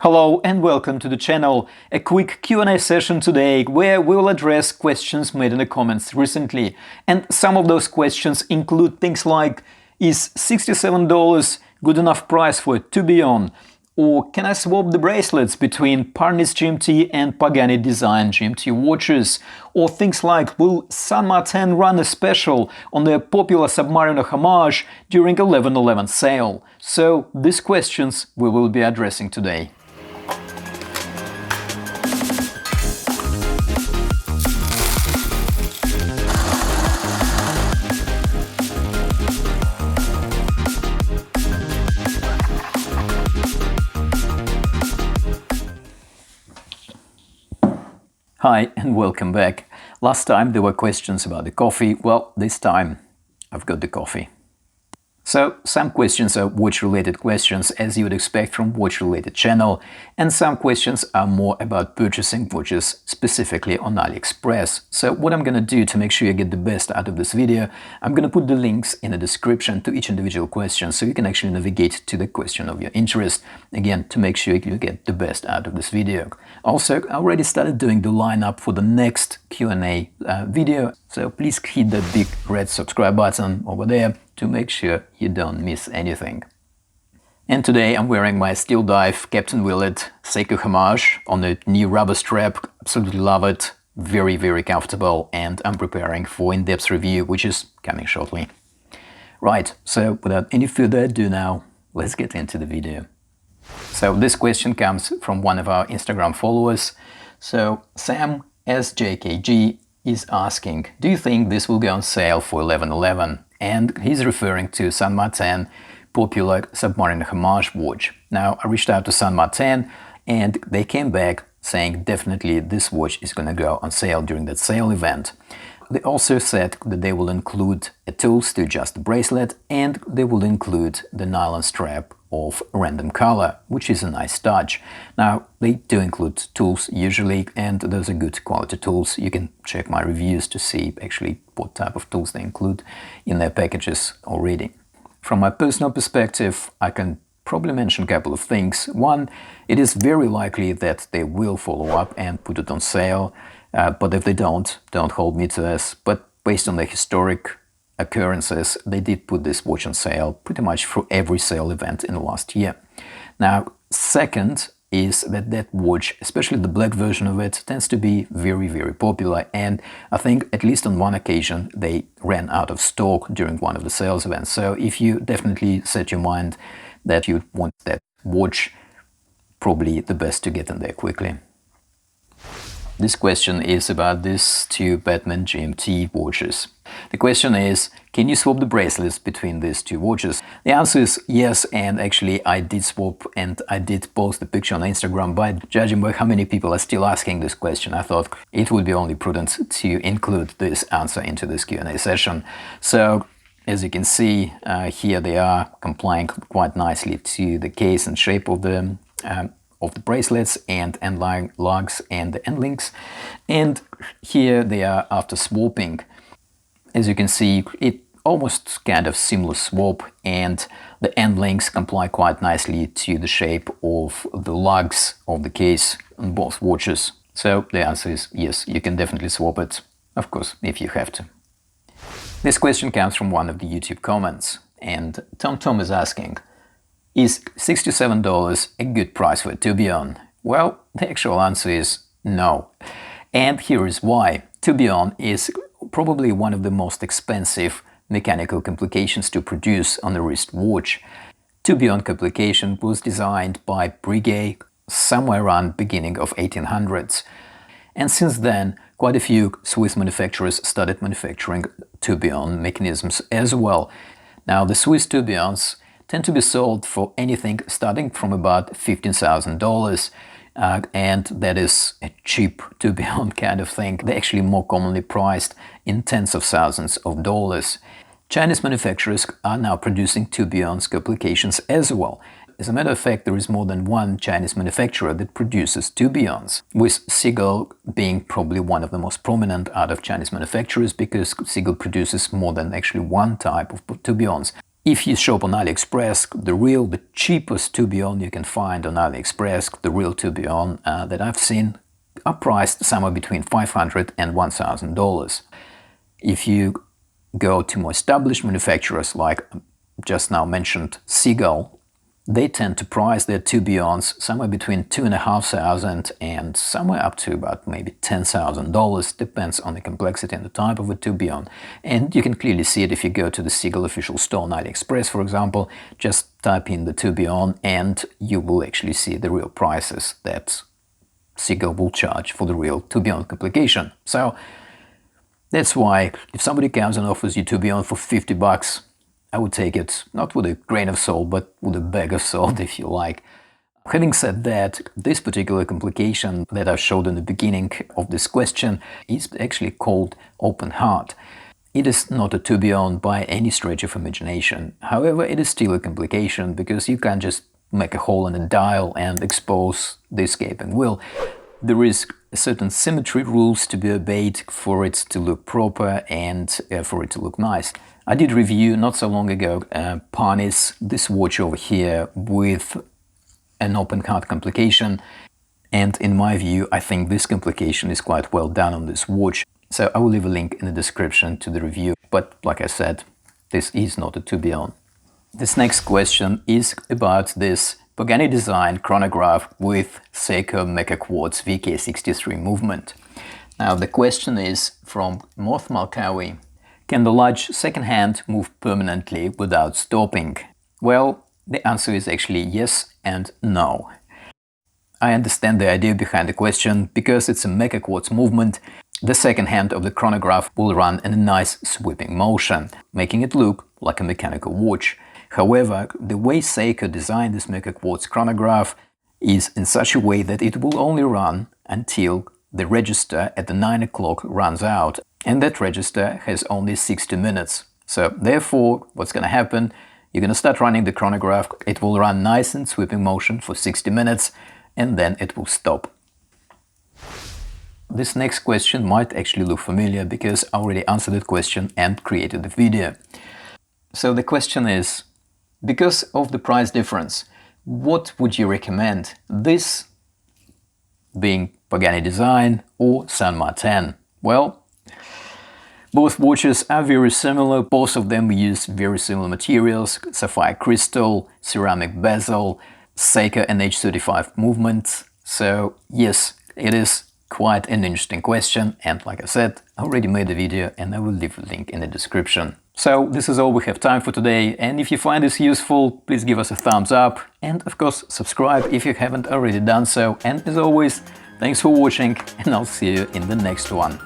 Hello and welcome to the channel. A quick Q&A session today where we will address questions made in the comments recently. And some of those questions include things like, is $67 good enough price for a Tourbillon? Or can I swap the bracelets between Parnis GMT and Pagani Design GMT watches? Or things like, will San Martin run a special on their popular Submariner Homage during 11/11 sale? So these questions we will be addressing today. Hi and welcome back. Last time there were questions about the coffee. Well, this time I've got the coffee. So some questions are watch-related questions, as you would expect from watch-related channel, and some questions are more about purchasing watches specifically on AliExpress. So what I'm gonna do to make sure you get the best out of this video, I'm gonna put the links in the description to each individual question so you can actually navigate to the question of your interest, again, to make sure you get the best out of this video. Also, I already started doing the lineup for the next Q&A video, so please hit that big red subscribe button over there to make sure you don't miss anything. And today I'm wearing my Steel Dive Captain Willett Seiko Homage on a new rubber strap. Absolutely love it, very comfortable, and I'm preparing for in-depth review, which is coming shortly. Right, so without any further ado now, let's get into the video. So this question comes from one of our Instagram followers. So Sam SJKG is asking, do you think this will go on sale for 11/11? And he's referring to San Martin popular Submariner Homage watch. Now, I reached out to San Martin and they came back saying definitely this watch is going to go on sale during that sale event. They also said that they will include a tools to adjust the bracelet and they will include the nylon strap of random color, which is a nice touch. Now, they do include tools usually, and those are good quality tools. You can check my reviews to see actually what type of tools they include in their packages already. From my personal perspective, I can probably mention a couple of things. One, it is very likely that they will follow up and put it on sale, but if they don't hold me to this. But based on the historic occurrences, they did put this watch on sale pretty much for every sale event in the last year. Now, second is that watch, especially the black version of it, tends to be very popular, and I think at least on one occasion they ran out of stock during one of the sales events. So if you definitely set your mind that you want that watch, probably the best to get in there quickly. This question is about these two Batman GMT watches. The question is, can you swap the bracelets between these two watches? The answer is yes, and actually I did swap and I did post the picture on Instagram, but judging by how many people are still asking this question, I thought it would be only prudent to include this answer into this Q&A session. So, as you can see, here they are complying quite nicely to the case and shape of the bracelets and end lugs and the end links, and here they are after swapping. As you can see, it almost kind of seamless swap, and the end links comply quite nicely to the shape of the lugs of the case on both watches. So the answer is yes, you can definitely swap it, of course, if you have to. This question comes from one of the YouTube comments, and Tom is asking, is $67 a good price for a Tourbillon? Well, the actual answer is no. And here is why. Tourbillon is probably one of the most expensive mechanical complications to produce on a wrist watch. Tourbillon complication was designed by Breguet somewhere around beginning of 1800s. And since then, quite a few Swiss manufacturers started manufacturing tourbillon mechanisms as well. Now, the Swiss tourbillons tend to be sold for anything starting from about $15,000, and that is a cheap tourbillon kind of thing. They're actually more commonly priced in tens of thousands of dollars. Chinese manufacturers are now producing tourbillon applications as well. As a matter of fact, there is more than one Chinese manufacturer that produces tourbillons, with Seagull being probably one of the most prominent out of Chinese manufacturers, because Seagull produces more than actually one type of tourbillons. If you shop on AliExpress, the cheapest Tourbillon you can find on AliExpress, the real Tourbillon that I've seen, are priced somewhere between $500 and $1,000. If you go to more established manufacturers like just now mentioned Seagull, they tend to price their Tourbillons somewhere between $2,500 and somewhere up to about maybe $10,000, depends on the complexity and the type of a Tourbillon. And you can clearly see it if you go to the Seagull official store on AliExpress, for example. Just type in the Tourbillon and you will actually see the real prices that Seagull will charge for the real Tourbillon complication. So that's why if somebody comes and offers you Tourbillon for $50, I would take it not with a grain of salt, but with a bag of salt, if you like. Having said that, this particular complication that I showed in the beginning of this question is actually called open heart. It is not a Tourbillon by any stretch of imagination. However, it is still a complication because you can't just make a hole in a dial and expose the escaping wheel. There is certain symmetry rules to be obeyed for it to look proper and for it to look nice. I did review not so long ago Parnis, this watch over here with an open heart complication, and in my view I think this complication is quite well done on this watch. So I will leave a link in the description to the review, but like I said, this is not a Tourbillon. This next question is about this Pagani design chronograph with Seiko Mecha Quartz VK63 movement. Now the question is from Moth Malkawi. Can the large second hand move permanently without stopping? Well, the answer is actually yes and no. I understand the idea behind the question. Because it's a Mecha Quartz movement, the second hand of the chronograph will run in a nice sweeping motion, making it look like a mechanical watch. However, the way Seiko designed this Mecha Quartz chronograph is in such a way that it will only run until the register at the 9 o'clock runs out, and that register has only 60 minutes. So therefore, what's going to happen, you're going to start running the chronograph, it will run nice in sweeping motion for 60 minutes, and then it will stop. This next question might actually look familiar because I already answered that question and created the video. So the question is, because of the price difference, what would you recommend? This being Pagani design or Saint Martin? Well, both watches are very similar, both of them use very similar materials, sapphire crystal, ceramic bezel, Seiko NH35 movement. So yes, it is quite an interesting question, and like I said, I already made a video and I will leave a link in the description. So this is all we have time for today, and if you find this useful, please give us a thumbs up and of course subscribe if you haven't already done so. And as always, thanks for watching and I'll see you in the next one.